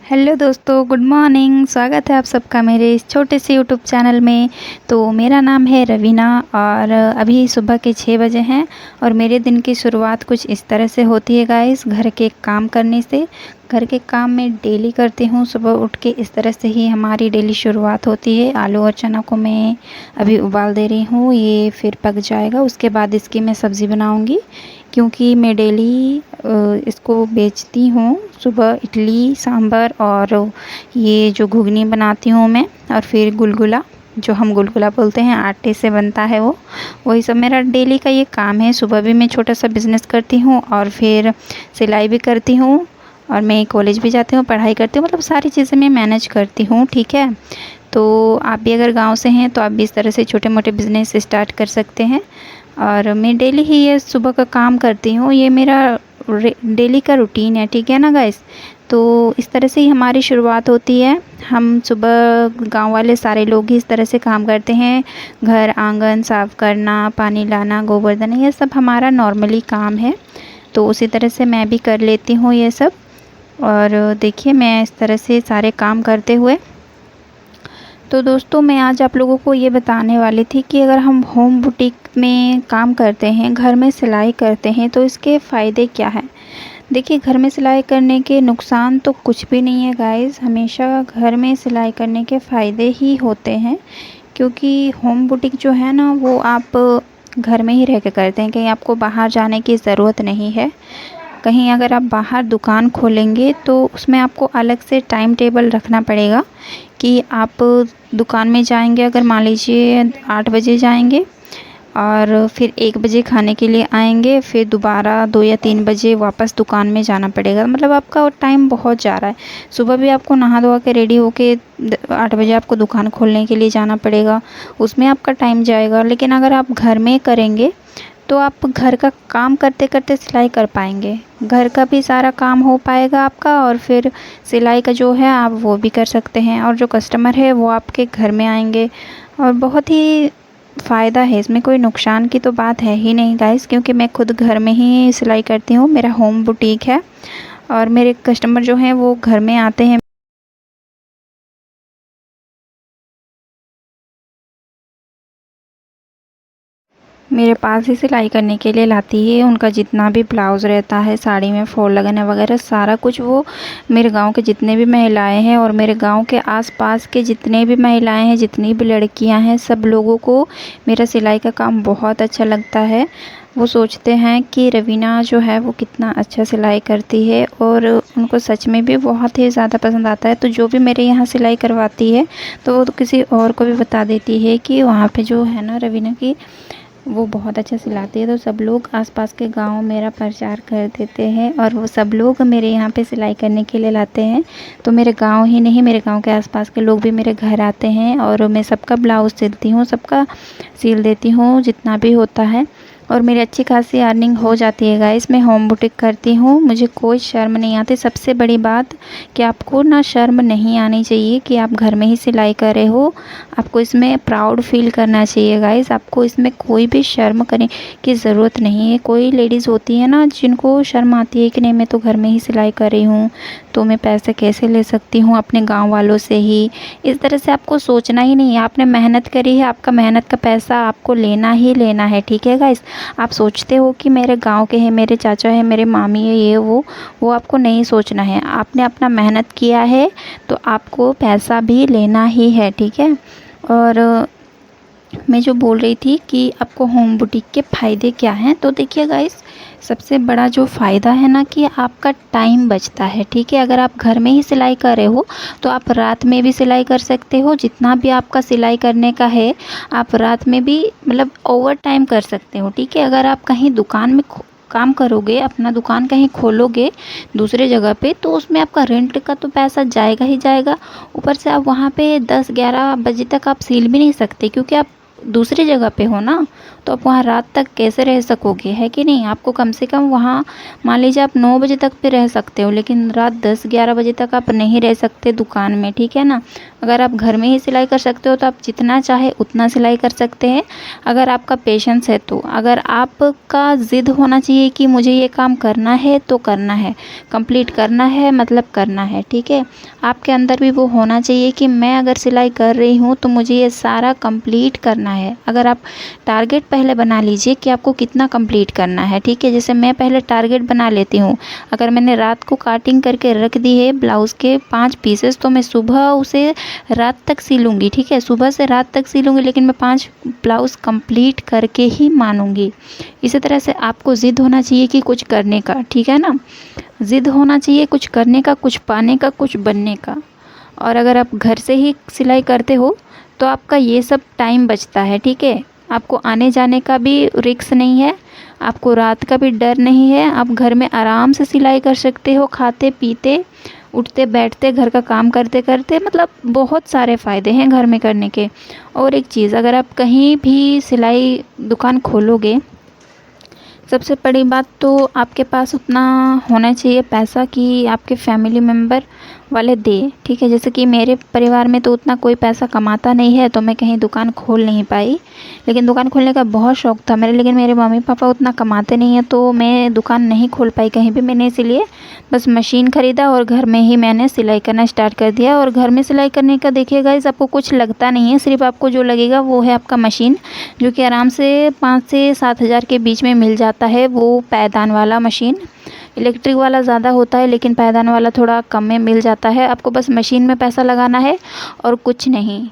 Hello दोस्तों, good morning. स्वागत है आप सबका मेरे इस छोटे से यूट्यूब चैनल में। तो मेरा नाम है रवीना और अभी सुबह के 6 बजे हैं और मेरे दिन की शुरुआत कुछ इस तरह से होती है गाइस, घर के काम करने से। घर के काम मैं डेली करती हूँ, सुबह उठ के इस तरह से ही हमारी डेली शुरुआत होती है। आलू और चना को मैं अभी उबाल दे रही हूँ, ये फिर पक जाएगा, उसके बाद इसकी मैं सब्ज़ी बनाऊँगी क्योंकि मैं डेली इसको बेचती हूँ। सुबह इडली सांभर और ये जो घुगनी बनाती हूँ मैं, और फिर गुलगुला, जो हम गुलगुला बोलते हैं, आटे से बनता है वो, वही सब मेरा डेली का ये काम है। सुबह भी मैं छोटा सा बिज़नेस करती हूँ और फिर सिलाई भी करती हूँ और मैं कॉलेज भी जाती हूँ, पढ़ाई करती हूँ, मतलब सारी चीज़ें मैं मैनेज करती हूँ। ठीक है, तो आप भी अगर गांव से हैं तो आप भी इस तरह से छोटे मोटे बिज़नेस स्टार्ट कर सकते हैं। और मैं डेली ही ये सुबह का काम करती हूँ, ये मेरा डेली का रूटीन है। ठीक है ना गाइस, तो इस तरह से ही हमारी शुरुआत होती है। हम सुबह गांव वाले सारे लोग ही इस तरह से काम करते हैं, घर आंगन साफ़ करना, पानी लाना, गोबर्धन, ये सब हमारा नॉर्मली काम है। तो उसी तरह से मैं भी कर लेती हूँ ये सब। और देखिए, मैं इस तरह से सारे काम करते हुए, तो दोस्तों मैं आज आप लोगों को ये बताने वाली थी कि अगर हम होम बुटीक में काम करते हैं, घर में सिलाई करते हैं, तो इसके फ़ायदे क्या हैं। देखिए, घर में सिलाई करने के नुकसान तो कुछ भी नहीं है गाइस, हमेशा घर में सिलाई करने के फ़ायदे ही होते हैं। क्योंकि होम बुटीक जो है ना, वो आप घर में ही रह के करते हैं, कहीं आपको बाहर जाने की ज़रूरत नहीं है। कहीं अगर आप बाहर दुकान खोलेंगे तो उसमें आपको अलग से टाइम टेबल रखना पड़ेगा कि आप दुकान में जाएंगे, अगर मान लीजिए 8 बजे जाएंगे और फिर 1 बजे खाने के लिए आएंगे, फिर दोबारा 2 या 3 बजे वापस दुकान में जाना पड़ेगा। मतलब आपका टाइम बहुत जा रहा है। सुबह भी आपको नहा धोवा के रेडी होके 8 बजे आपको दुकान खोलने के लिए जाना पड़ेगा, उसमें आपका टाइम जाएगा। लेकिन अगर आप घर में करेंगे तो आप घर का काम करते करते सिलाई कर पाएंगे, घर का भी सारा काम हो पाएगा आपका, और फिर सिलाई का जो है आप वो भी कर सकते हैं, और जो कस्टमर है वो आपके घर में आएंगे। और बहुत ही फ़ायदा है इसमें, कोई नुकसान की तो बात है ही नहीं गाइस, क्योंकि मैं खुद घर में ही सिलाई करती हूँ, मेरा होम बुटीक है और मेरे कस्टमर जो हैं वो घर में आते हैं, मेरे पास ही सिलाई करने के लिए लाती है। उनका जितना भी ब्लाउज़ रहता है, साड़ी में फॉल लगाना वगैरह सारा कुछ, वो मेरे गांव के जितने भी महिलाएं हैं और मेरे गांव के आसपास के जितने भी महिलाएं हैं, जितनी भी लड़कियां हैं, सब लोगों को मेरा सिलाई का काम बहुत अच्छा लगता है। वो सोचते हैं कि रवीना जो है वो कितना अच्छा सिलाई करती है, और उनको सच में भी बहुत ही ज़्यादा पसंद आता है। तो जो भी मेरे यहाँ सिलाई करवाती है तो वो तो किसी और को भी बता देती है कि वहाँ पे जो है ना रवीना की, वो बहुत अच्छा सिलाती है। तो सब लोग आसपास के गांव मेरा प्रचार कर देते हैं और वो सब लोग मेरे यहाँ पे सिलाई करने के लिए लाते हैं। तो मेरे गांव ही नहीं, मेरे गांव के आसपास के लोग भी मेरे घर आते हैं और मैं सबका ब्लाउज़ सिलती हूँ, सबका सिल देती हूँ जितना भी होता है, और मेरी अच्छी खासी अर्निंग हो जाती है गाइस। मैं होम बुटीक करती हूँ, मुझे कोई शर्म नहीं आती। सबसे बड़ी बात कि आपको ना शर्म नहीं आनी चाहिए कि आप घर में ही सिलाई कर रहे हो, आपको इसमें प्राउड फील करना चाहिए गाइस। आपको इसमें कोई भी शर्म करने की ज़रूरत नहीं है। कोई लेडीज़ होती है ना जिनको शर्म आती है कि नहीं, मैं तो घर में ही सिलाई कर रही हूँ, तो मैं पैसे कैसे ले सकती हूँ अपने गाँव वालों से ही। इस तरह से आपको सोचना ही नहीं है। आपने मेहनत करी है, आपका मेहनत का पैसा आपको लेना ही लेना है। ठीक है गाइस, आप सोचते हो कि मेरे गांव के हैं, मेरे चाचा है, मेरे मामी है, ये वो आपको नहीं सोचना है। आपने अपना मेहनत किया है तो आपको पैसा भी लेना ही है। ठीक है, और मैं जो बोल रही थी कि आपको होम बुटीक के फ़ायदे क्या हैं, तो देखिए गाइस, सबसे बड़ा जो फ़ायदा है ना कि आपका टाइम बचता है। ठीक है, अगर आप घर में ही सिलाई कर रहे हो तो आप रात में भी सिलाई कर सकते हो, जितना भी आपका सिलाई करने का है आप रात में भी मतलब ओवर टाइम कर सकते हो। ठीक है, अगर आप कहीं दुकान में काम करोगे, अपना दुकान कहीं खोलोगे दूसरे जगह पे, तो उसमें आपका रेंट का तो पैसा जाएगा ही जाएगा, ऊपर से आप वहाँ पे 10-11 बजे तक आप सिल भी नहीं सकते, क्योंकि आप दूसरी जगह पे हो ना, तो आप वहाँ रात तक कैसे रह सकोगे, है कि नहीं। आपको कम से कम वहाँ मान लीजिए आप 9 बजे तक पे रह सकते हो, लेकिन रात 10-11 बजे तक आप नहीं रह सकते दुकान में, ठीक है ना। अगर आप घर में ही सिलाई कर सकते हो तो आप जितना चाहे उतना सिलाई कर सकते हैं, अगर आपका पेशेंस है तो। अगर आपका ज़िद होना चाहिए कि मुझे ये काम करना है तो करना है, कंप्लीट करना है मतलब करना है, ठीक है। आपके अंदर भी वो होना चाहिए कि मैं अगर सिलाई कर रही हूँ तो मुझे ये सारा कंप्लीट करना है। अगर आप टारगेट पहले बना लीजिए कि आपको कितना कंप्लीट करना है, ठीक है। जैसे मैं पहले टारगेट बना लेती हूँ, अगर मैंने रात को काटिंग करके रख दी है ब्लाउज़ के 5 पीसेस, तो मैं सुबह उसे रात तक सिलूँगी, ठीक है। सुबह से रात तक सिलूँगी, लेकिन मैं 5 ब्लाउज़ कंप्लीट करके ही मानूँगी। इसी तरह से आपको ज़िद होना चाहिए कि कुछ करने का, ठीक है ना। ज़िद होना चाहिए कुछ करने का, कुछ पाने का, कुछ बनने का। और अगर आप घर से ही सिलाई करते हो तो आपका ये सब टाइम बचता है, ठीक है। आपको आने जाने का भी रिस्क नहीं है, आपको रात का भी डर नहीं है। आप घर में आराम से सिलाई कर सकते हो, खाते पीते, उठते बैठते, घर का काम करते करते, मतलब बहुत सारे फ़ायदे हैं घर में करने के। और एक चीज़, अगर आप कहीं भी सिलाई दुकान खोलोगे, सबसे बड़ी बात तो आपके पास उतना होना चाहिए पैसा कि आपके फैमिली मेम्बर वाले दे, ठीक है। जैसे कि मेरे परिवार में तो उतना कोई पैसा कमाता नहीं है, तो मैं कहीं दुकान खोल नहीं पाई। लेकिन दुकान खोलने का बहुत शौक़ था मेरे, लेकिन मेरे मम्मी पापा उतना कमाते नहीं हैं, तो मैं दुकान नहीं खोल पाई कहीं भी। मैंने इसीलिए बस मशीन ख़रीदा और घर में ही मैंने सिलाई करना स्टार्ट कर दिया। और घर में सिलाई करने का देखिए गाइस, आपको कुछ लगता नहीं है, सिर्फ आपको जो लगेगा वो है आपका मशीन, जो कि आराम से 5 से 7 हज़ार के बीच में मिल जाता है। वो पायदान वाला मशीन, इलेक्ट्रिक वाला ज़्यादा होता है लेकिन पायदान वाला थोड़ा कम में मिल जाता है। आपको बस मशीन में पैसा लगाना है और कुछ नहीं,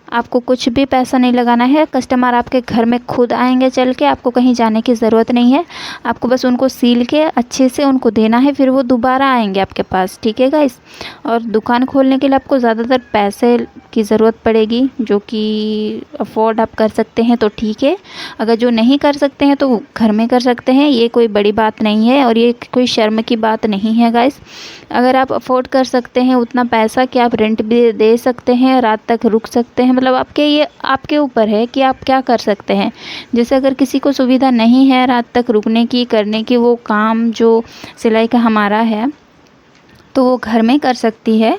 आपको कुछ भी पैसा नहीं लगाना है। कस्टमर आपके घर में खुद आएंगे चल के, आपको कहीं जाने की ज़रूरत नहीं है। आपको बस उनको सील के अच्छे से उनको देना है, फिर वो दोबारा आएंगे आपके पास, ठीक है गाइस। और दुकान खोलने के लिए आपको ज़्यादातर पैसे की ज़रूरत पड़ेगी, जो कि अफोर्ड आप कर सकते हैं तो ठीक है। अगर जो नहीं कर सकते हैं तो वो घर में कर सकते हैं, ये कोई बड़ी बात नहीं है और ये कोई शर्म की बात नहीं है गाइस। अगर आप अफोर्ड कर सकते हैं उतना पैसा कि आप रेंट भी दे सकते हैं, रात तक रुक सकते हैं, मतलब ये आपके ऊपर है कि आप क्या कर सकते हैं। जैसे अगर किसी को सुविधा नहीं है रात तक रुकने की, करने की, वो काम जो सिलाई का हमारा है, तो वो घर में कर सकती है।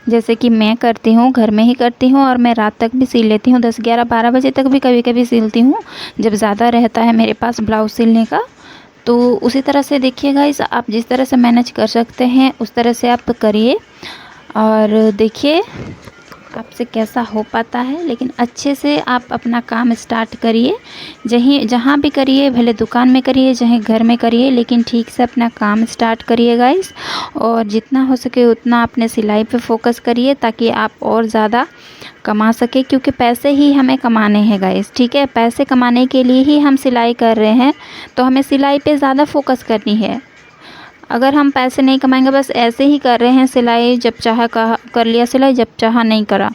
जैसे कि मैं करती हूँ, घर में ही करती हूँ और मैं रात तक भी सिल लेती हूँ, 10, 11, 12 बजे तक भी कभी कभी सिलती हूँ, जब ज़्यादा रहता है मेरे पास ब्लाउज़ सिलने का। तो उसी तरह से देखिए गाइस, आप जिस तरह से मैनेज कर सकते हैं उस तरह से आप करिए और देखिए आपसे कैसा हो पाता है। लेकिन अच्छे से आप अपना काम स्टार्ट करिए, जहाँ भी करिए, भले दुकान में करिए चाहे घर में करिए, लेकिन ठीक से अपना काम स्टार्ट करिए गाइस। और जितना हो सके उतना अपने सिलाई पे फोकस करिए ताकि आप और ज़्यादा कमा सके, क्योंकि पैसे ही हमें कमाने हैं गाइस, ठीक है। पैसे कमाने के लिए ही हम सिलाई कर रहे हैं, तो हमें सिलाई पे ज़्यादा फोकस करनी है। अगर हम पैसे नहीं कमाएंगे, बस ऐसे ही कर रहे हैं सिलाई, जब चाहा कर लिया सिलाई, जब चाहा नहीं करा,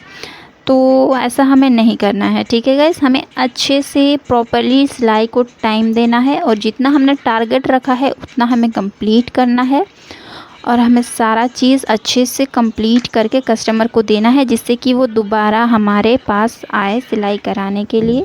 तो ऐसा हमें नहीं करना है, ठीक है गाइस। हमें अच्छे से प्रॉपर्ली सिलाई को टाइम देना है और जितना हमने टारगेट रखा है उतना हमें कंप्लीट करना है और हमें सारा चीज़ अच्छे से कंप्लीट करके कस्टमर को देना है, जिससे कि वो दोबारा हमारे पास आए सिलाई कराने के लिए।